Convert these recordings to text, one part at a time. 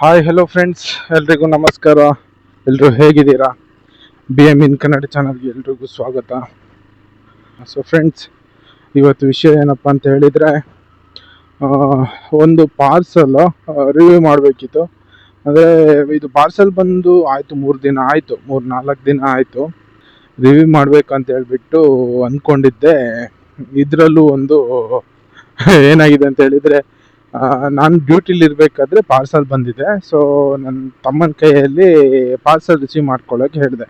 Hi hello friends, ಎಲ್ರಿಗೂ ನಮಸ್ಕಾರ. ಎಲ್ಲರೂ ಹೇಗಿದ್ದೀರಾ? ಬಿ ಎಮ್ ಇನ್ ಕನ್ನಡ ಚಾನಲ್ಗೆ ಎಲ್ರಿಗೂ ಸ್ವಾಗತ. ಸೊ ಫ್ರೆಂಡ್ಸ್, ಇವತ್ತು ವಿಷಯ ಏನಪ್ಪ ಅಂತ ಹೇಳಿದರೆ, ಒಂದು ಪಾರ್ಸಲ್ ರಿವ್ಯೂ ಮಾಡಬೇಕಿತ್ತು. ಅಂದರೆ ಇದು ಪಾರ್ಸಲ್ ಬಂದು ಆಯಿತು 3 ದಿನ ಆಯಿತು, 3-4 ದಿನ ಆಯಿತು ರಿವ್ಯೂ ಮಾಡಬೇಕಂತ ಹೇಳ್ಬಿಟ್ಟು ಅಂದ್ಕೊಂಡಿದ್ದೆ. ಇದರಲ್ಲೂ ಒಂದು ಏನಾಗಿದೆ ಅಂತ ಹೇಳಿದರೆ, ನಾನು ಡ್ಯೂಟಿಲಿ ಇರಬೇಕಾದ್ರೆ ಪಾರ್ಸಲ್ ಬಂದಿದೆ. ಸೊ ನನ್ನ ತಮ್ಮನ ಕೈಯಲ್ಲಿ ಪಾರ್ಸಲ್ ರಿಸೀವ್ ಮಾಡ್ಕೊಳ್ಳೋಕೆ ಹೇಳಿದೆ.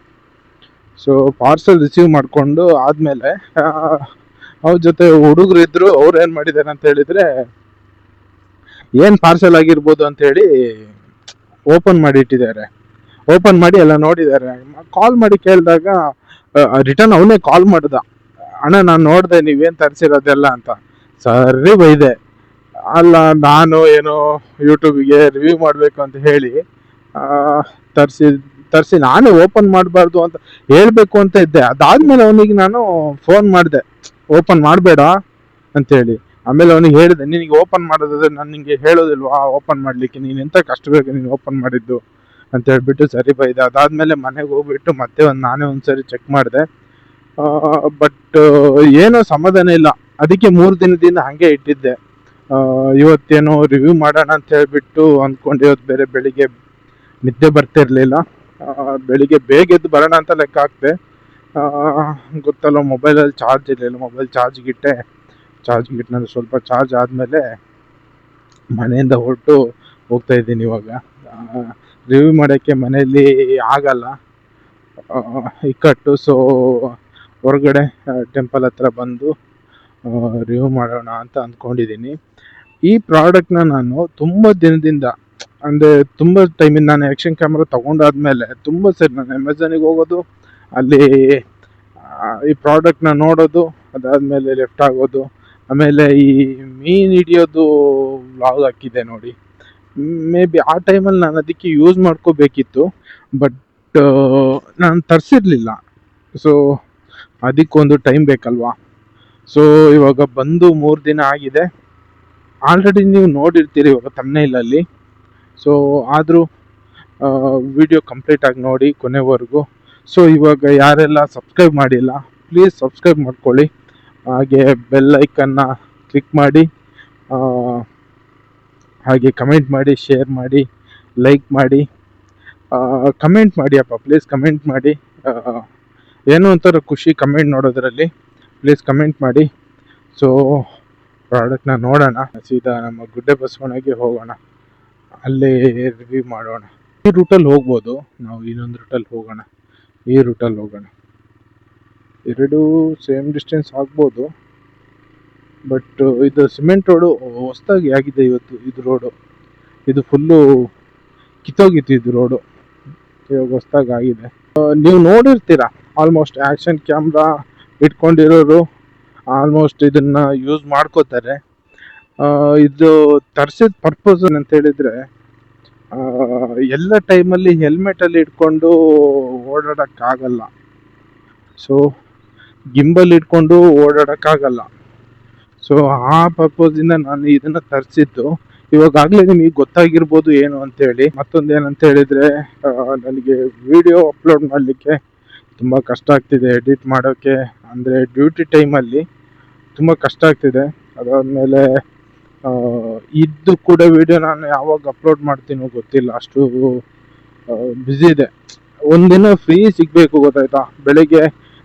ಸೊ ಪಾರ್ಸಲ್ ರಿಸೀವ್ ಮಾಡಿಕೊಂಡು ಆದಮೇಲೆ ಅವ್ರ ಜೊತೆ ಹುಡುಗರು ಇದ್ದರು. ಅವ್ರು ಏನು ಮಾಡಿದ್ದಾರೆ ಅಂತ ಹೇಳಿದರೆ, ಏನು ಪಾರ್ಸಲ್ ಆಗಿರ್ಬೋದು ಅಂಥೇಳಿ ಓಪನ್ ಮಾಡಿ ಇಟ್ಟಿದ್ದಾರೆ. ಓಪನ್ ಮಾಡಿ ಎಲ್ಲ ನೋಡಿದ್ದಾರೆ. ಕಾಲ್ ಮಾಡಿ ಕೇಳಿದಾಗ ರಿಟರ್ನ್ ಅವನೇ ಕಾಲ್ ಮಾಡ್ದ, ಅಣ್ಣ ನಾನು ನೋಡಿದೆ ನೀವೇನು ತರಿಸಿರೋದೆಲ್ಲ ಅಂತ. ಸರಿ ಬೈದೆ. ಅಲ್ಲ, ನಾನು ಏನೋ ಯೂಟ್ಯೂಬಿಗೆ ರಿವ್ಯೂ ಮಾಡಬೇಕು ಅಂತ ಹೇಳಿ ತರಿಸಿ ನಾನೇ ಓಪನ್ ಮಾಡಬಾರ್ದು ಅಂತ ಹೇಳಬೇಕು ಅಂತ ಇದ್ದೆ. ಅದಾದಮೇಲೆ ಅವನಿಗೆ ನಾನು ಫೋನ್ ಮಾಡಿದೆ, ಓಪನ್ ಮಾಡಬೇಡ ಅಂಥೇಳಿ. ಆಮೇಲೆ ಅವನಿಗೆ ಹೇಳಿದೆ, ನಿನಗೆ ಓಪನ್ ಮಾಡೋದಾದ್ರೆ ನಾನು ನಿನಗೆ ಹೇಳೋದಿಲ್ವಾ ಓಪನ್ ಮಾಡಲಿಕ್ಕೆ, ನೀನು ಎಂತ ಕಷ್ಟ ಬೇಕು ನೀನು ಓಪನ್ ಮಾಡಿದ್ದು ಅಂತ ಹೇಳ್ಬಿಟ್ಟು ಸರಿ ಬೈದೆ. ಅದಾದಮೇಲೆ ಮನೆಗೆ ಹೋಗ್ಬಿಟ್ಟು ಮತ್ತೆ ನಾನೇ ಒಂದ್ಸರಿ ಚೆಕ್ ಮಾಡಿದೆ. ಬಟ್ ಏನೋ ಸಮಾಧಾನ ಇಲ್ಲ. ಅದಕ್ಕೆ 3 ದಿನದಿಂದ ಹಾಗೆ ಇಟ್ಟಿದ್ದೆ. ಇವತ್ತೇನೋ ರಿವ್ಯೂ ಮಾಡೋಣ ಅಂತ ಹೇಳ್ಬಿಟ್ಟು ಅಂದ್ಕೊಂಡು ಇವತ್ತು ಬೇರೆ ಬೆಳಿಗ್ಗೆ ನಿದ್ದೆ ಬರ್ತಿರ್ಲಿಲ್ಲ. ಬೆಳಿಗ್ಗೆ ಬೇಗ ಎದ್ದು ಬರೋಣ ಅಂತ ಲೆಕ್ಕ ಹಾಕ್ದೆ. ಗೊತ್ತಲ್ಲ, ಮೊಬೈಲಲ್ಲಿ ಚಾರ್ಜ್ ಇರಲಿಲ್ಲ. ಮೊಬೈಲ್ ಚಾರ್ಜ್ಗಿಟ್ಟೆ. ಚಾರ್ಜ್ಗಿಟ್ಟನಲ್ಲಿ ಸ್ವಲ್ಪ ಚಾರ್ಜ್ ಆದಮೇಲೆ ಮನೆಯಿಂದ ಹೊರಟು ಹೋಗ್ತಾ ಇದ್ದೀನಿ ಇವಾಗ. ರಿವ್ಯೂ ಮಾಡೋಕ್ಕೆ ಮನೆಯಲ್ಲಿ ಆಗಲ್ಲ, ಇಕ್ಕಟ್ಟು. ಸೊ ಹೊರಗಡೆ ಟೆಂಪಲ್ ಹತ್ರ ಬಂದು ರಿವ್ಯೂ ಮಾಡೋಣ ಅಂತ ಅಂದ್ಕೊಂಡಿದ್ದೀನಿ. ಈ ಪ್ರಾಡಕ್ಟ್ನ ನಾನು ತುಂಬ ದಿನದಿಂದ, ಅಂದರೆ ತುಂಬ ಟೈಮಿಂದ, ನಾನು ಆ್ಯಕ್ಷನ್ ಕ್ಯಾಮ್ರಾ ತೊಗೊಂಡಾದ್ಮೇಲೆ ತುಂಬ ಸರಿ ನಾನು ಅಮೆಝಾನಿಗೆ ಹೋಗೋದು, ಅಲ್ಲಿ ಈ ಪ್ರಾಡಕ್ಟ್ನ ನೋಡೋದು, ಅದಾದಮೇಲೆ ಲೆಫ್ಟ್ ಆಗೋದು. ಆಮೇಲೆ ಈ ಮೀನು ಹಿಡಿಯೋದು ವ್ಲಾಗ್ ಹಾಕಿದೆ ನೋಡಿ. ಮೇ ಬಿ ಆ ಟೈಮಲ್ಲಿ ನಾನು ಅದಕ್ಕೆ ಯೂಸ್ ಮಾಡ್ಕೋಬೇಕಿತ್ತು, ಬಟ್ ನಾನು ತರಿಸಿರ್ಲಿಲ್ಲ. ಸೊ ಅದಕ್ಕೊಂದು ಟೈಮ್ ಬೇಕಲ್ವಾ. ಸೊ ಇವಾಗ ಬಂದು 3 ದಿನ ಆಗಿದೆ. ಆಲ್ರೆಡಿ ನೀವು ನೋಡಿರ್ತೀರಿ ಇವಾಗ ಥಂಬ್ನೇಲಲ್ಲಿ. ಸೊ ಆದರೂ ವಿಡಿಯೋ ಕಂಪ್ಲೀಟಾಗಿ ನೋಡಿ ಕೊನೆವರೆಗೂ. ಸೊ ಇವಾಗ ಯಾರೆಲ್ಲ ಸಬ್ಸ್ಕ್ರೈಬ್ ಮಾಡಿಲ್ಲ, ಪ್ಲೀಸ್ ಸಬ್ಸ್ಕ್ರೈಬ್ ಮಾಡ್ಕೊಳ್ಳಿ. ಹಾಗೆ ಬೆಲ್ ಐಕನ್ನ ಕ್ಲಿಕ್ ಮಾಡಿ, ಹಾಗೆ ಕಮೆಂಟ್ ಮಾಡಿ, ಶೇರ್ ಮಾಡಿ, ಲೈಕ್ ಮಾಡಿ, ಕಮೆಂಟ್ ಮಾಡಿ ಅಪ್ಪ, ಪ್ಲೀಸ್ ಕಮೆಂಟ್ ಮಾಡಿ. ಏನೋ ಒಂಥರ ಖುಷಿ ಕಮೆಂಟ್ ನೋಡೋದ್ರಲ್ಲಿ. ಪ್ಲೀಸ್ ಕಮೆಂಟ್ ಮಾಡಿ. ಸೊ ಪ್ರಾಡಕ್ಟ್ನ ನೋಡೋಣ. ಸೀದಾ ನಮ್ಮ ಗುಡ್ಡೆ ಬಸವಣ್ಣಗೆ ಹೋಗೋಣ, ಅಲ್ಲೇ ರಿವ್ಯೂ ಮಾಡೋಣ. ಈ ರೂಟಲ್ಲಿ ಹೋಗ್ಬೋದು ನಾವು, ಇನ್ನೊಂದು ರೂಟಲ್ಲಿ ಹೋಗೋಣ, ಈ ರೂಟಲ್ಲಿ ಹೋಗೋಣ. ಎರಡೂ ಸೇಮ್ ಡಿಸ್ಟೆನ್ಸ್ ಆಗ್ಬೋದು, ಬಟ್ ಇದು ಸಿಮೆಂಟ್ ರೋಡು ಹೊಸದಾಗಿ ಆಗಿದೆ ಇವತ್ತು. ಇದು ರೋಡು ಇದು ಫುಲ್ಲು ಕಿತ್ತೋಗಿತ್ತು. ಇದು ರೋಡು ಇವಾಗ ಹೊಸದಾಗಿ ಆಗಿದೆ. ನೀವು ನೋಡಿರ್ತೀರ ಆಲ್ಮೋಸ್ಟ್, ಆ್ಯಕ್ಷನ್ ಕ್ಯಾಮ್ರಾ ಇಟ್ಕೊಂಡಿರೋರು ಆಲ್ಮೋಸ್ಟ್ ಇದನ್ನು ಯೂಸ್ ಮಾಡ್ಕೋತಾರೆ. ಇದು ತರಿಸಿದ ಪರ್ಪಸ್ ಅಂತ ಹೇಳಿದರೆ, ಎಲ್ಲ ಟೈಮಲ್ಲಿ ಹೆಲ್ಮೆಟಲ್ಲಿ ಇಟ್ಕೊಂಡು ಓಡಾಡೋಕ್ಕಾಗಲ್ಲ. ಸೊ ಗಿಂಬಲ್ ಇಟ್ಕೊಂಡು ಓಡಾಡೋಕ್ಕಾಗಲ್ಲ. ಸೊ ಆ ಪರ್ಪೋಸಿಂದ ನಾನು ಇದನ್ನು ತರಿಸಿದ್ದು. ಇವಾಗಲೇ ನಿಮಗೆ ಗೊತ್ತಾಗಿರ್ಬೋದು ಏನು ಅಂತೇಳಿ. ಮತ್ತೊಂದು ಏನಂತ ಹೇಳಿದರೆ, ನನಗೆ ವಿಡಿಯೋ ಅಪ್ಲೋಡ್ ಮಾಡಲಿಕ್ಕೆ ತುಂಬ ಕಷ್ಟ ಆಗ್ತಿದೆ, ಎಡಿಟ್ ಮಾಡೋಕ್ಕೆ. ಅಂದರೆ ಡ್ಯೂಟಿ ಟೈಮಲ್ಲಿ ತುಂಬ ಕಷ್ಟ ಆಗ್ತಿದೆ. ಅದಾದಮೇಲೆ ಇದ್ದು ಕೂಡ ವಿಡಿಯೋ ನಾನು ಯಾವಾಗ ಅಪ್ಲೋಡ್ ಮಾಡ್ತೀನೋ ಗೊತ್ತಿಲ್ಲ, ಅಷ್ಟು ಬ್ಯುಸಿ ಇದೆ. ಒಂದಿನ ಫ್ರೀ ಸಿಗಬೇಕು, ಗೊತ್ತಾಯ್ತಾ. ಬೆಳಿಗ್ಗೆ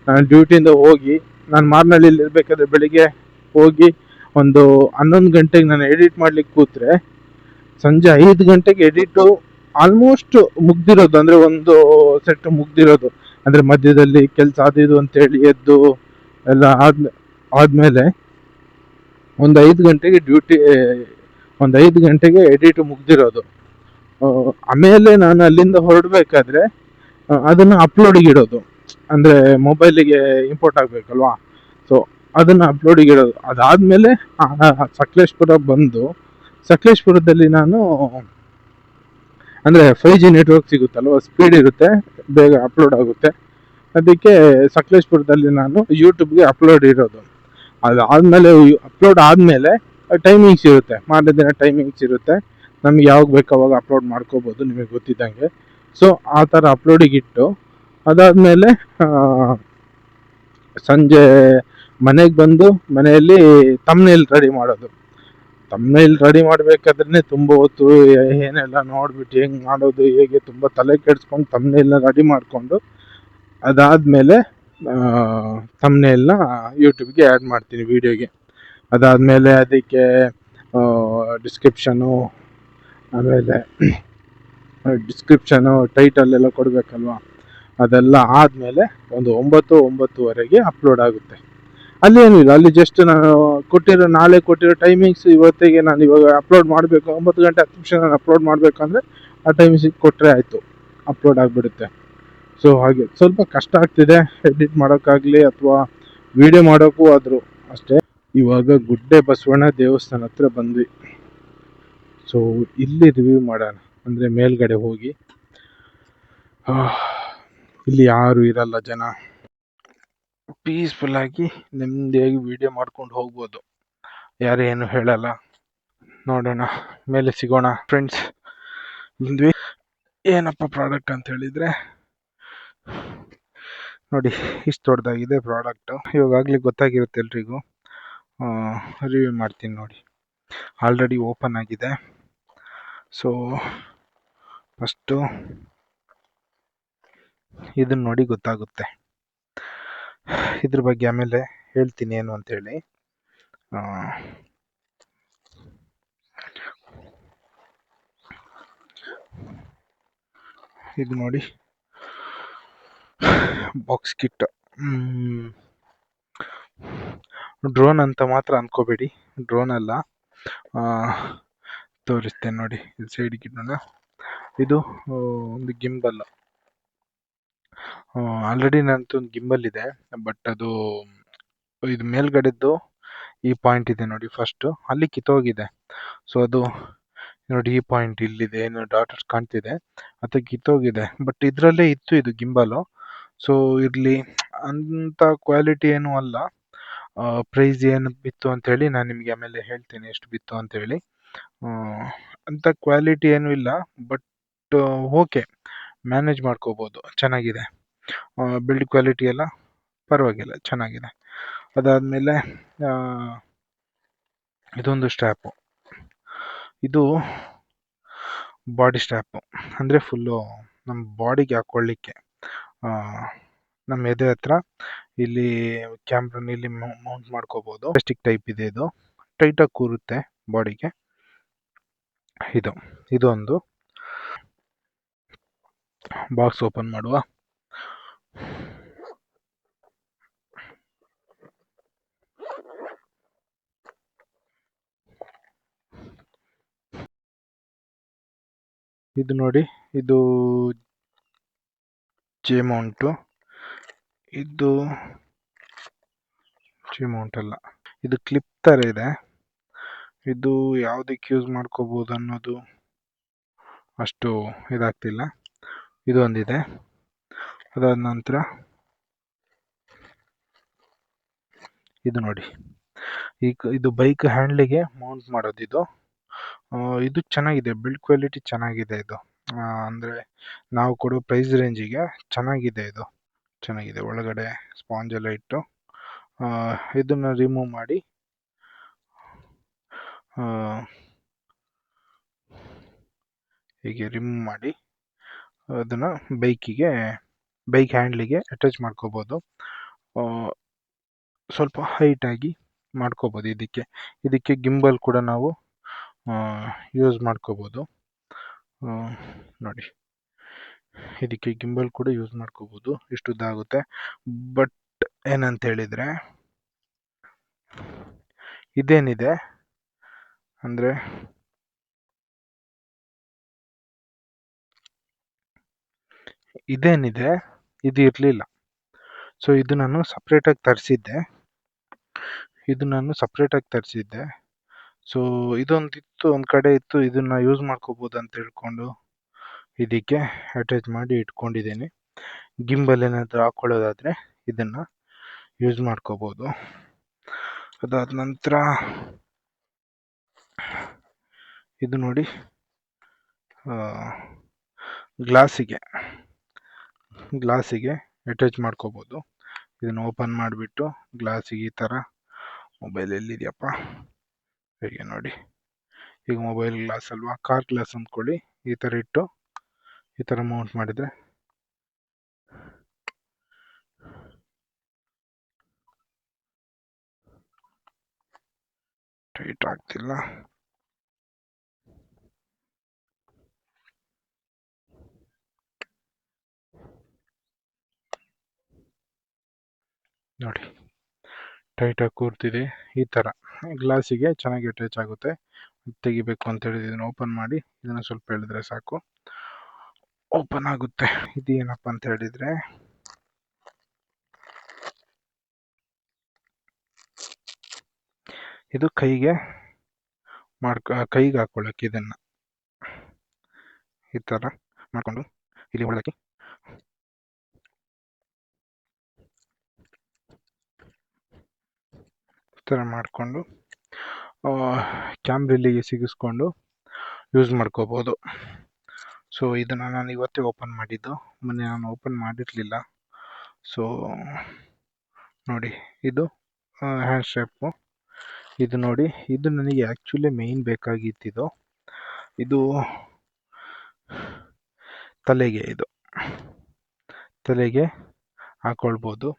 ನಾನು ಡ್ಯೂಟಿಯಿಂದ ಹೋಗಿ, ನಾನು ಮಾರ್ನಳ್ಳಿಲಿ ಇರಬೇಕಾದ್ರೆ ಬೆಳಿಗ್ಗೆ ಹೋಗಿ ಒಂದು 11 ಗಂಟೆಗೆ ನಾನು ಎಡಿಟ್ ಮಾಡ್ಲಿಕ್ಕೆ ಕೂತ್ರೆ ಸಂಜೆ 5 ಗಂಟೆಗೆ ಎಡಿಟು ಆಲ್ಮೋಸ್ಟ್ ಮುಗ್ದಿರೋದು. ಅಂದರೆ ಒಂದು ಸೆಟ್ ಮುಗ್ದಿರೋದು. ಅಂದರೆ ಮಧ್ಯದಲ್ಲಿ ಕೆಲಸ ಆದಿದ್ದು ಅಂತೇಳಿ ಎದ್ದು ಎಲ್ಲ ಆದಮೇಲೆ ಒಂದು 5 ಗಂಟೆಗೆ ಡ್ಯೂಟಿ, ಒಂದು 5 ಗಂಟೆಗೆ ಎಡಿಟು ಮುಗ್ದಿರೋದು. ಆಮೇಲೆ ನಾನು ಅಲ್ಲಿಂದ ಹೊರಡಬೇಕಾದ್ರೆ ಅದನ್ನು ಅಪ್ಲೋಡಿಗೆ ಇಡೋದು. ಅಂದರೆ ಮೊಬೈಲಿಗೆ ಇಂಪೋರ್ಟ್ ಆಗಬೇಕಲ್ವಾ. ಸೊ ಅದನ್ನು ಅಪ್ಲೋಡಿಗೆ ಇಡೋದು. ಅದಾದಮೇಲೆ ಸಕಲೇಶ್ಪುರ ಬಂದು, ಸಕಲೇಶ್ಪುರದಲ್ಲಿ ನಾನು, ಅಂದರೆ 5G ನೆಟ್ವರ್ಕ್ ಸಿಗುತ್ತಲ್ವ, ಸ್ಪೀಡ್ ಇರುತ್ತೆ, ಬೇಗ ಅಪ್ಲೋಡ್ ಆಗುತ್ತೆ. ಅದಕ್ಕೆ ಸಕಲೇಶ್ಪುರದಲ್ಲಿ ನಾನು ಯೂಟ್ಯೂಬ್ಗೆ ಅಪ್ಲೋಡ್ ಇರೋದು. ಅದಾದಮೇಲೆ ಅಪ್ಲೋಡ್ ಆದಮೇಲೆ ಟೈಮಿಂಗ್ಸ್ ಇರುತ್ತೆ, ಮಾರನೇ ದಿನ ಟೈಮಿಂಗ್ಸ್ ಇರುತ್ತೆ. ನಮ್ಗೆ ಯಾವಾಗ ಬೇಕು ಅವಾಗ ಅಪ್ಲೋಡ್ ಮಾಡ್ಕೋಬೋದು ನಿಮಗೆ ಗೊತ್ತಿದ್ದಂಗೆ. ಸೊ ಆ ಥರ ಅಪ್ಲೋಡಿಗೆ ಇಟ್ಟು ಅದಾದಮೇಲೆ ಸಂಜೆ ಮನೆಗೆ ಬಂದು ಮನೆಯಲ್ಲಿ ತಮ್ನೇಲ್ ರೆಡಿ ಮಾಡೋದು. ತಮ್ನೇಲ್ ರೆಡಿ ಮಾಡಬೇಕಾದ್ರೆ ತುಂಬ ಹೊತ್ತು ಏನೆಲ್ಲ ನೋಡ್ಬಿಟ್ಟು ಹೆಂಗೆ ಮಾಡೋದು ಹೇಗೆ ತುಂಬ ತಲೆ ಕೆಡಿಸ್ಕೊಂಡು ತಮ್ನೇಲ್ನ ರೆಡಿ ಮಾಡಿಕೊಂಡು ಅದಾದಮೇಲೆ ತಮ್ನೇಲ್ನ ಯೂಟ್ಯೂಬ್ಗೆ ಆ್ಯಡ್ ಮಾಡ್ತೀನಿ ವೀಡಿಯೋಗೆ. ಅದಾದಮೇಲೆ ಅದಕ್ಕೆ ಡಿಸ್ಕ್ರಿಪ್ಷನು, ಆಮೇಲೆ ಟೈಟಲ್ ಎಲ್ಲ ಕೊಡಬೇಕಲ್ವ. ಅದೆಲ್ಲ ಆದಮೇಲೆ ಒಂದು 9-9:30 ಅಪ್ಲೋಡ್ ಆಗುತ್ತೆ. ಅಲ್ಲಿ ಏನಿಲ್ಲ, ಅಲ್ಲಿ ಜಸ್ಟ್ ನಾನು ನಾಳೆ ಕೊಟ್ಟಿರೋ ಟೈಮಿಂಗ್ಸ್ ಇವತ್ತಿಗೆ ನಾನು ಇವಾಗ ಅಪ್ಲೋಡ್ ಮಾಡಬೇಕು 9 ಗಂಟೆ 10 ನಿಮಿಷ ನಾನು ಅಪ್ಲೋಡ್ ಮಾಡಬೇಕಂದ್ರೆ ಆ ಟೈಮಿಂಗ್ಸಿಗೆ ಕೊಟ್ಟರೆ ಆಯಿತು, ಅಪ್ಲೋಡ್ ಆಗಿಬಿಡುತ್ತೆ. ಸೊ ಹಾಗೆ ಸ್ವಲ್ಪ ಕಷ್ಟ ಆಗ್ತಿದೆ ಎಡಿಟ್ ಮಾಡೋಕ್ಕಾಗಲಿ ಅಥವಾ ವಿಡಿಯೋ ಮಾಡೋಕ್ಕೂ ಆದರೂ ಅಷ್ಟೇ. ಇವಾಗ ಗುಡ್ಡೆ ಬಸವಣ್ಣ ದೇವಸ್ಥಾನ ಹತ್ರ ಬಂದ್ವಿ. ಸೊ ಇಲ್ಲಿ ರಿವ್ಯೂ ಮಾಡೋಣ, ಅಂದರೆ ಮೇಲ್ಗಡೆ ಹೋಗಿ. ಇಲ್ಲಿ ಯಾರು ಇರಲ್ಲ, ಜನ ಪೀಸ್ಫುಲ್ಲಾಗಿ ನೆಮ್ಮದಿಯಾಗಿ ವಿಡಿಯೋ ಮಾಡ್ಕೊಂಡು ಹೋಗ್ಬೋದು, ಯಾರು ಏನು ಹೇಳಲ್ಲ. ನೋಡೋಣ, ಮೇಲೆ ಸಿಗೋಣ ಫ್ರೆಂಡ್ಸ್. ಬಂದ್ವಿ. ಏನಪ್ಪ ಪ್ರಾಡಕ್ಟ್ ಅಂತ ಹೇಳಿದರೆ ನೋಡಿ, ಇಷ್ಟು ದೊಡ್ಡದಾಗಿದೆ ಪ್ರಾಡಕ್ಟು. ಇವಾಗಲೇ ಗೊತ್ತಾಗಿರುತ್ತೆ ಎಲ್ರಿಗೂ. ರಿವ್ಯೂ ಮಾಡ್ತೀನಿ ನೋಡಿ. ಆಲ್ರೆಡಿ ಓಪನ್ ಆಗಿದೆ. ಸೊ ಫಸ್ಟು ಇದನ್ನ ನೋಡಿ ಗೊತ್ತಾಗುತ್ತೆ. ಇದ್ರ ಬಗ್ಗೆ ಆಮೇಲೆ ಹೇಳ್ತೀನಿ ಏನು ಅಂತೇಳಿ. ಇದು ನೋಡಿ, ಬಾಕ್ಸ್ ಕಿಟ್. ಡ್ರೋನ್ ಅಂತ ಮಾತ್ರ ಅಂದ್ಕೋಬೇಡಿ, ಡ್ರೋನ್ ಅಲ್ಲ. ತೋರಿಸ್ತೇನೆ ನೋಡಿ, ಇದು ಸೈಡ್ಗೆ ಇಡೋಣ. ಇದು ಒಂದು ಗಿಂಬಲ್. ಆಲ್ರೆಡಿ ನನ್ನದು ಒಂದು ಗಿಂಬಲ್ ಇದೆ, ಬಟ್ ಅದು ಇದು ಮೇಲ್ಗಡೆದ್ದು ಈ ಪಾಯಿಂಟ್ ಇದೆ ನೋಡಿ, ಫಸ್ಟು ಅಲ್ಲಿ ಕಿತ್ತೋಗಿದೆ. ಸೊ ಅದು ನೋಡಿ, ಈ ಪಾಯಿಂಟ್ ಇಲ್ಲಿದೆ, ಏನು ಡಾಟರ್ಸ್ ಕಾಣ್ತಿದೆ, ಅದು ಕಿತ್ತೋಗಿದೆ. ಬಟ್ ಇದರಲ್ಲೇ ಇತ್ತು ಇದು ಗಿಂಬಲು. ಸೊ ಇರಲಿ, ಅಂಥ ಕ್ವಾಲಿಟಿ ಏನೂ ಅಲ್ಲ. ಪ್ರೈಸ್ ಏನು ಬಿತ್ತು ಅಂತೇಳಿ ನಾನು ನಿಮಗೆ ಆಮೇಲೆ ಹೇಳ್ತೀನಿ, ಎಷ್ಟು ಬಿತ್ತು ಅಂತೇಳಿ. ಅಂಥ ಕ್ವಾಲಿಟಿ ಏನೂ ಇಲ್ಲ, ಬಟ್ ಓಕೆ, ಮ್ಯಾನೇಜ್ ಮಾಡ್ಕೋಬೋದು, ಚೆನ್ನಾಗಿದೆ. ಬಿಲ್ಡ್ ಕ್ವಾಲಿಟಿ ಎಲ್ಲ ಪರವಾಗಿಲ್ಲ, ಚೆನ್ನಾಗಿದೆ. ಅದಾದಮೇಲೆ ಇದೊಂದು ಸ್ಟ್ರ್ಯಾಪು. ಇದು ಬಾಡಿ ಸ್ಟ್ರ್ಯಾಪು, ಅಂದರೆ ಫುಲ್ಲು ನಮ್ಮ ಬಾಡಿಗೆ ಹಾಕ್ಕೊಳ್ಳಿಕ್ಕೆ. ನಮ್ಮ ಎದೆ ಹತ್ರ ಇಲ್ಲಿ ಕ್ಯಾಮ್ರನ್ನ ಇಲ್ಲಿ ಮೌಂಟ್ ಮಾಡ್ಕೋಬೋದು. ಪ್ಲಾಸ್ಟಿಕ್ ಟೈಪ್ ಇದೆ, ಇದು ಟೈಟಾಗಿ ಕೂರುತ್ತೆ ಬಾಡಿಗೆ. ಇದೊಂದು ಬಾಕ್ಸ್ ಓಪನ್ ಮಾಡುವ. ಇದು ನೋಡಿ, ಇದು ಜೆ ಮೌಂಟು. ಇದು ಜೆ ಮೌಂಟ್ ಅಲ್ಲ, ಇದು ಕ್ಲಿಪ್ ಥರ ಇದೆ. ಇದು ಯಾವುದಕ್ಕೆ ಯೂಸ್ ಮಾಡ್ಕೋಬೋದು ಅನ್ನೋದು ಅಷ್ಟು ಇದಾಗ್ತಿಲ್ಲ. ಇದೊಂದಿದೆ. ಅದಾದ ನಂತರ ಇದು ನೋಡಿ, ಇದು ಬೈಕ್ ಹ್ಯಾಂಡ್ಲಿಗೆ ಮೌಂಟ್ ಮಾಡೋದು. ಇದು ಚೆನ್ನಾಗಿದೆ, ಬಿಲ್ಡ್ ಕ್ವಾಲಿಟಿ ಚೆನ್ನಾಗಿದೆ. ಇದು ಅಂದರೆ ನಾವು ಕೊಡೋ ಪ್ರೈಸ್ ರೇಂಜಿಗೆ ಚೆನ್ನಾಗಿದೆ. ಇದು ಚೆನ್ನಾಗಿದೆ, ಒಳಗಡೆ ಸ್ಪಾಂಜ್ ಎಲ್ಲ ಇಟ್ಟು. ಇದನ್ನು ರಿಮೂವ್ ಮಾಡಿ ಹೀಗೆ ರಿಮೂವ್ ಮಾಡಿ ಅದನ್ನು ಬೈಕ್ ಹ್ಯಾಂಡ್ಲಿಗೆ ಅಟ್ಯಾಚ್ ಮಾಡ್ಕೋಬೋದು. ಸ್ವಲ್ಪ ಹೈಟಾಗಿ ಮಾಡ್ಕೋಬೋದು. ಇದಕ್ಕೆ ಗಿಂಬಲ್ ಕೂಡ ನಾವು ಯೂಸ್ ಮಾಡ್ಕೋಬೋದು. ನೋಡಿ, ಇದಕ್ಕೆ ಗಿಂಬಲ್ ಕೂಡ ಯೂಸ್ ಮಾಡ್ಕೋಬೋದು. ಇಷ್ಟು ಉದ್ದ ಆಗುತ್ತೆ. ಬಟ್ ಏನಂತ ಹೇಳಿದರೆ, ಇದೇನಿದೆ ಅಂದರೆ ಇದು ಇರಲಿಲ್ಲ. ಸೊ ಇದು ನಾನು ಸಪ್ರೇಟಾಗಿ ತರಿಸಿದ್ದೆ. ಸೊ ಇದೊಂದಿತ್ತು, ಒಂದು ಕಡೆ ಇತ್ತು, ಇದನ್ನು ಯೂಸ್ ಮಾಡ್ಕೋಬೋದು ಅಂತ ಹೇಳ್ಕೊಂಡು ಇದಕ್ಕೆ ಅಟ್ಯಾಚ್ ಮಾಡಿ ಇಟ್ಕೊಂಡಿದ್ದೀನಿ. ಗಿಂಬಲ್ ಏನಾದರೂ ಹಾಕ್ಕೊಳ್ಳೋದಾದರೆ ಇದನ್ನು ಯೂಸ್ ಮಾಡ್ಕೋಬೋದು. ಅದಾದ ನಂತರ ಇದು ನೋಡಿ, ಗ್ಲಾಸಿಗೆ ಗ್ಲಾಸಿಗೆ ಅಟ್ಯಾಚ್ ಮಾಡ್ಕೋಬೋದು. ಇದನ್ನು ಓಪನ್ ಮಾಡಿಬಿಟ್ಟು ಗ್ಲಾಸಿಗೆ ಈ ಥರ, ಮೊಬೈಲ್ ಎಲ್ಲಿದೆಯಪ್ಪ, ಹೇಗೆ ನೋಡಿ, ಈಗ ಮೊಬೈಲ್ ಗ್ಲಾಸ್ ಅಲ್ವಾ, ಕಾರ್ ಗ್ಲಾಸ್ ಅಂದ್ಕೊಳ್ಳಿ, ಈ ಥರ ಇಟ್ಟು ಈ ಥರ ಮೌಂಟ್ ಮಾಡಿದರೆ ಟೈಟ್ ಆಗ್ತಿಲ್ಲ. ನೋಡಿ ಟೈಟಾಗಿ ಕೂರ್ತಿದೆ. ಈ ಥರ ಗ್ಲಾಸಿಗೆ ಚೆನ್ನಾಗಿ ಅಟ್ಯಾಚ್ ಆಗುತ್ತೆ. ತೆಗಿಬೇಕು ಅಂತ ಹೇಳಿದ್ರೆ ಇದನ್ನು ಓಪನ್ ಮಾಡಿ ಇದನ್ನು ಸ್ವಲ್ಪ ಎಳೆದ್ರೆ ಸಾಕು, ಓಪನ್ ಆಗುತ್ತೆ. ಇದು ಏನಪ್ಪ ಅಂತ ಹೇಳಿದ್ರೆ ಇದು ಕೈಗೆ ಹಾಕೊಳ್ಳೋಕೆ, ಇದನ್ನು ಈ ಥರ ಮಾಡಿಕೊಂಡು ಇಲ್ಲಿ ಒಳಗೆ ಈ ಥರ ಮಾಡಿಕೊಂಡು ಕ್ಯಾಮ್ರಲ್ಲಿಗೆ ಸಿಗಿಸ್ಕೊಂಡು ಯೂಸ್ ಮಾಡ್ಕೋಬೋದು. ಸೊ ಇದನ್ನು ನಾನು ಇವತ್ತೇ ಓಪನ್ ಮಾಡಿದ್ದು, ಮೊನ್ನೆ ನಾನು ಓಪನ್ ಮಾಡಿರಲಿಲ್ಲ. ಸೊ ನೋಡಿ, ಇದು ಹ್ಯಾಂಡ್ ಸ್ಟ್ರ್ಯಾಪು. ಇದು ನೋಡಿ, ಇದು ನನಗೆ ಆ್ಯಕ್ಚುಲಿ ಮೇಯ್ನ್ ಬೇಕಾಗಿತ್ತಿದ್ದು. ಇದು ತಲೆಗೆ ಹಾಕೊಳ್ಬೋದು.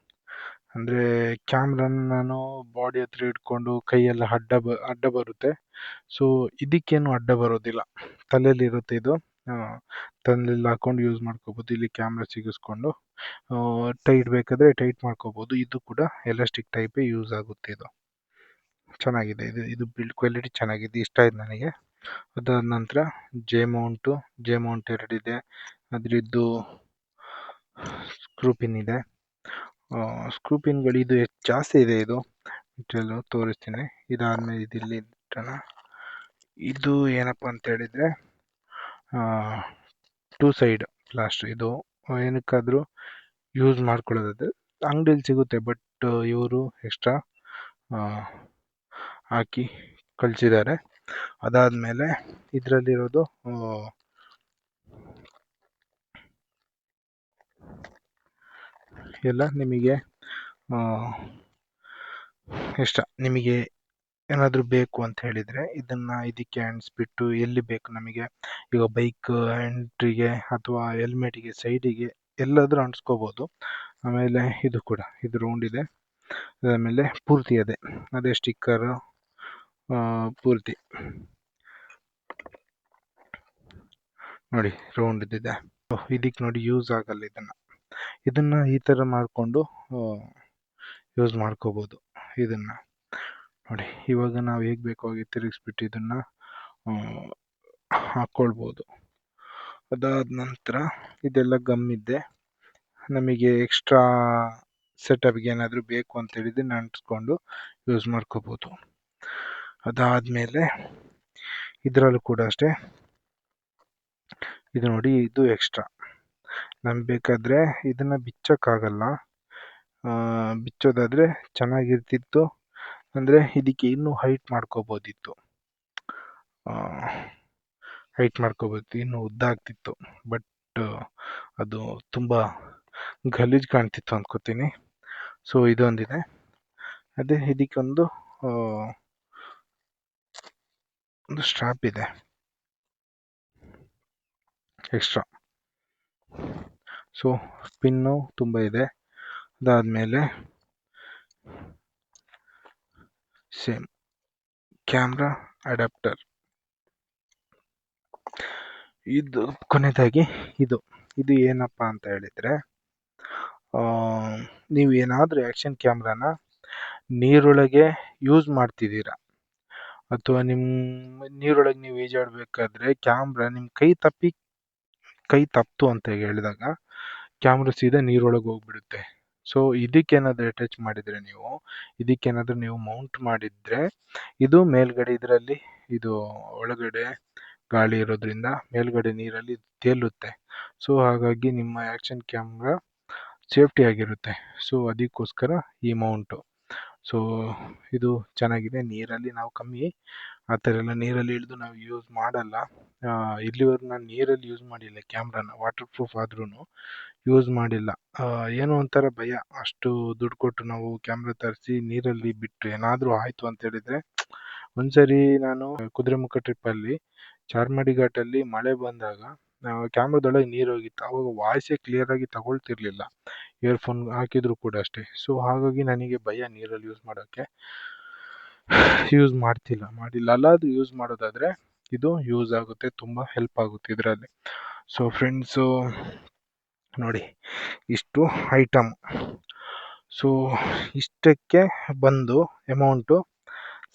ಅಂದರೆ ಕ್ಯಾಮ್ರನ್ನ ನಾನು ಬಾಡಿ ಹತ್ರ ಇಟ್ಕೊಂಡು ಕೈಯೆಲ್ಲ ಅಡ್ಡ ಬರುತ್ತೆ. ಸೊ ಇದಕ್ಕೇನು ಅಡ್ಡ ಬರೋದಿಲ್ಲ, ತಲೆಯಲ್ಲಿರುತ್ತೆ ಇದು. ತಲೆಯಲ್ಲಿ ಹಾಕೊಂಡು ಯೂಸ್ ಮಾಡ್ಕೋಬೋದು. ಇಲ್ಲಿ ಕ್ಯಾಮ್ರಾ ಸಿಗಿಸ್ಕೊಂಡು ಟೈಟ್ ಬೇಕಾದರೆ ಟೈಟ್ ಮಾಡ್ಕೋಬೋದು. ಇದು ಕೂಡ ಎಲಾಸ್ಟಿಕ್ ಟೈಪೇ ಯೂಸ್ ಆಗುತ್ತೆ. ಇದು ಚೆನ್ನಾಗಿದೆ. ಇದು ಬಿಲ್ಡ್ ಕ್ವಾಲಿಟಿ ಚೆನ್ನಾಗಿದೆ, ಇಷ್ಟ ಆಯ್ತು ನನಗೆ. ಅದಾದ ನಂತರ ಜೆ ಮೌಂಟ್ ಎರಡಿದೆ. ಅದರದ್ದು ಸ್ಕ್ರೂ ಪಿನ್ ಇದೆ. ಸ್ಕ್ರೂ ಪಿನ್ಗಳು ಇದು ಜಾಸ್ತಿ ಇದೆ. ಇದು ಮೆಟೀರಿಯಲ್ ತೋರಿಸ್ತೀನಿ. ಇದಾದಮೇಲೆ ಇದಿಲ್ಲಿ ಇಟ್ಟಣ. ಇದು ಏನಪ್ಪ ಅಂತ ಹೇಳಿದರೆ 2 ಸೈಡ್ ಪ್ಲಾಸ್ಟರ್. ಇದು ಏನಕ್ಕಾದರೂ ಯೂಸ್ ಮಾಡ್ಕೊಳ್ಳೋದಾದ್ರೆ ಅಂಗಡಿಯಲ್ಲಿ ಸಿಗುತ್ತೆ, ಬಟ್ ಇವರು ಎಕ್ಸ್ಟ್ರಾ ಹಾಕಿ ಕಳಿಸಿದ್ದಾರೆ. ಅದಾದಮೇಲೆ ಇದರಲ್ಲಿರೋದು ಎಲ್ಲ ನಿಮಗೆ ನಿಮಗೆ ಏನಾದರೂ ಬೇಕು ಅಂತ ಹೇಳಿದರೆ ಇದಕ್ಕೆ ಅಂಟಿಸ್ಬಿಟ್ಟು ಎಲ್ಲಿ ಬೇಕು ನಮಗೆ, ಈಗ ಬೈಕ್ ಎಂಟ್ರಿಗೆ ಅಥವಾ ಹೆಲ್ಮೆಟಿಗೆ ಸೈಡಿಗೆ ಎಲ್ಲಾದರೂ ಅಂಟಿಸ್ಕೋಬೋದು. ಆಮೇಲೆ ಇದು ಕೂಡ ಇದು ರೌಂಡ್ ಇದೆ. ಅದಾದಮೇಲೆ ಪೂರ್ತಿ ಅದೇ ಸ್ಟಿಕ್ಕರು ಪೂರ್ತಿ ನೋಡಿ ರೌಂಡ್ ಇದ್ದಿದೆ. ಇದಕ್ಕೆ ನೋಡಿ ಯೂಸ್ ಆಗಲ್ಲ. ಇದನ್ನು ಈ ಥರ ಮಾಡಿಕೊಂಡು ಯೂಸ್ ಮಾಡ್ಕೋಬೋದು. ಇದನ್ನು ನೋಡಿ, ಇವಾಗ ನಾವು ಹೇಗೆ ಬೇಕೋ ಹಾಗೆ ತಿರುಗಿಸ್ಬಿಟ್ಟು ಇದನ್ನು ಹಾಕ್ಕೊಳ್ಬೋದು. ಅದಾದ ನಂತರ ಇದೆಲ್ಲ ಗಮ್ಮಿದ್ದೆ. ನಮಗೆ ಎಕ್ಸ್ಟ್ರಾ ಸೆಟಪ್ಗೆ ಏನಾದರೂ ಬೇಕು ಅಂತ ಹೇಳಿದ್ರೆ ಅಂಟಿಸ್ಕೊಂಡು ಯೂಸ್ ಮಾಡ್ಕೋಬೋದು. ಅದಾದಮೇಲೆ ಇದರಲ್ಲೂ ಕೂಡ ಅಷ್ಟೇ. ಇದು ನೋಡಿ, ಇದು ಎಕ್ಸ್ಟ್ರಾ. ನಮ್ಗೆ ಬೇಕಾದರೆ ಇದನ್ನು ಬಿಚ್ಚೋಕ್ಕಾಗಲ್ಲ. ಬಿಚ್ಚೋದಾದರೆ ಚೆನ್ನಾಗಿರ್ತಿತ್ತು. ಅಂದರೆ ಇದಕ್ಕೆ ಇನ್ನೂ ಹೈಟ್ ಮಾಡ್ಕೋಬೋದಿತ್ತು, ಇನ್ನೂ ಉದ್ದ ಆಗ್ತಿತ್ತು. ಬಟ್ ಅದು ತುಂಬ ಗಲೀಜು ಕಾಣ್ತಿತ್ತು ಅಂದ್ಕೋತೀನಿ. ಸೊ ಇದೊಂದಿದೆ. ಅದೇ ಇದಕ್ಕೊಂದು ಸ್ಟ್ರಾಪ್ ಇದೆ ಎಕ್ಸ್ಟ್ರಾ. ಸೊ ಪಿನ್ನು ತುಂಬ ಇದೆ. ಅದಾದಮೇಲೆ ಸೇಮ್ ಕ್ಯಾಮ್ರಾ ಅಡಾಪ್ಟರ್. ಇದು ಕೊನೆಯದಾಗಿ ಇದು ಏನಪ್ಪ ಅಂತ ಹೇಳಿದರೆ, ನೀವು ಏನಾದರೂ ಆ್ಯಕ್ಷನ್ ಕ್ಯಾಮ್ರಾನ ನೀರೊಳಗೆ ಯೂಸ್ ಮಾಡ್ತಿದ್ದೀರಾ ಅಥವಾ ನಿಮ್ಮ ನೀರೊಳಗೆ ನೀವು ಈಜಾಡಬೇಕಾದ್ರೆ ಕ್ಯಾಮ್ರಾ ನಿಮ್ಮ ಕೈ ತಪ್ಪಿತು ಅಂತ ಹೇಳಿದಾಗ ಕ್ಯಾಮ್ರಾ ಸೀದಾ ನೀರೊಳಗೆ ಹೋಗ್ಬಿಡುತ್ತೆ. ಸೊ ಇದಕ್ಕೇನಾದರೂ ಅಟ್ಯಾಚ್ ಮಾಡಿದರೆ ಇದಕ್ಕೇನಾದರೂ ನೀವು ಮೌಂಟ್ ಮಾಡಿದರೆ ಇದು ಮೇಲ್ಗಡೆ ಇದರಲ್ಲಿ ಇದು ಒಳಗಡೆ ಗಾಳಿ ಇರೋದ್ರಿಂದ ಮೇಲ್ಗಡೆ ನೀರಲ್ಲಿ ತೇಲುತ್ತೆ. ಸೊ ಹಾಗಾಗಿ ನಿಮ್ಮ ಆ್ಯಕ್ಷನ್ ಕ್ಯಾಮ್ರಾ ಸೇಫ್ಟಿ ಆಗಿರುತ್ತೆ. ಸೊ ಅದಕ್ಕೋಸ್ಕರ ಈ ಮೌಂಟು. ಸೊ ಇದು ಚೆನ್ನಾಗಿದೆ. ನೀರಲ್ಲಿ ನಾವು ಕಮ್ಮಿ ಆ ಥರ ಎಲ್ಲ ನೀರಲ್ಲಿ ಇಳಿದು ನಾವು ಯೂಸ್ ಮಾಡಲ್ಲ. ಇಲ್ಲಿವರೆಗೂ ನಾನು ನೀರಲ್ಲಿ ಯೂಸ್ ಮಾಡಿಲ್ಲ ಕ್ಯಾಮ್ರಾನ, ವಾಟರ್ ಪ್ರೂಫ್ ಆದ್ರೂ ಯೂಸ್ ಮಾಡಿಲ್ಲ. ಏನೋ ಒಂಥರ ಭಯ, ಅಷ್ಟು ದುಡ್ಡು ಕೊಟ್ಟು ನಾವು ಕ್ಯಾಮ್ರಾ ತರಿಸಿ ನೀರಲ್ಲಿ ಬಿಟ್ಟು ಏನಾದರೂ ಆಯಿತು ಅಂತ ಹೇಳಿದರೆ. ಒಂದ್ಸರಿ ನಾನು ಕುದುರೆಮುಖ ಟ್ರಿಪ್ಪಲ್ಲಿ ಚಾರ್ಮಾಡಿ ಘಾಟಲ್ಲಿ ಮಳೆ ಬಂದಾಗ ಕ್ಯಾಮ್ರಾದೊಳಗೆ ನೀರು ಹೋಗಿತ್ತು. ಆವಾಗ ವಾಯ್ಸೇ ಕ್ಲಿಯರಾಗಿ ತಗೊಳ್ತಿರ್ಲಿಲ್ಲ, ಇಯರ್ಫೋನ್ ಹಾಕಿದ್ರು ಕೂಡ ಅಷ್ಟೇ. ಸೊ ಹಾಗಾಗಿ ನನಗೆ ಭಯ ನೀರಲ್ಲಿ ಯೂಸ್ ಮಾಡೋಕ್ಕೆ, ಯೂಸ್ ಮಾಡಿಲ್ಲ. ಅಲ್ಲಾದರೂ ಯೂಸ್ ಮಾಡೋದಾದರೆ ಇದು ಯೂಸ್ ಆಗುತ್ತೆ, ತುಂಬ ಹೆಲ್ಪ್ ಆಗುತ್ತೆ ಇದರಲ್ಲಿ. ಸೊ ಫ್ರೆಂಡ್ಸು ನೋಡಿ, ಇಷ್ಟು ಐಟಮ್. ಸೊ ಇಷ್ಟಕ್ಕೆ ಬಂದು ಅಮೌಂಟು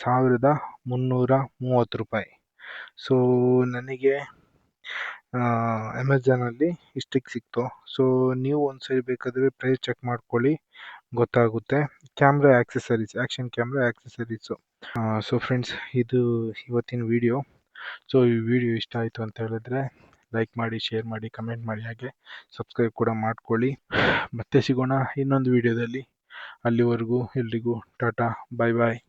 1330 ರೂಪಾಯಿ. ಸೊ ನನಗೆ ಅಮೆಝಾನಲ್ಲಿ ಇಷ್ಟಕ್ಕೆ ಸಿಕ್ತು. ಸೊ ನೀವು ಒಂದ್ಸರಿ ಬೇಕಾದರೆ ಪ್ರೈಸ್ ಚೆಕ್ ಮಾಡ್ಕೊಳ್ಳಿ, ಗೊತ್ತಾಗುತ್ತೆ. Camera accessories, action camera accessories. So friends, ಇದು ಇವತ್ತಿನ ವಿಡಿಯೋ. ಸೊ ಈ ವಿಡಿಯೋ ಇಷ್ಟ ಆಯಿತು ಅಂತ ಹೇಳಿದ್ರೆ ಲೈಕ್ ಮಾಡಿ, ಶೇರ್ ಮಾಡಿ, ಕಮೆಂಟ್ ಮಾಡಿ, ಹಾಗೆ ಸಬ್ಸ್ಕ್ರೈಬ್ ಕೂಡ ಮಾಡ್ಕೊಳ್ಳಿ. ಮತ್ತೆ ಸಿಗೋಣ ಇನ್ನೊಂದು ವಿಡಿಯೋದಲ್ಲಿ. ಅಲ್ಲಿವರೆಗೂ ಎಲ್ರಿಗೂ ಟಾಟಾ, ಬಾಯ್ ಬಾಯ್.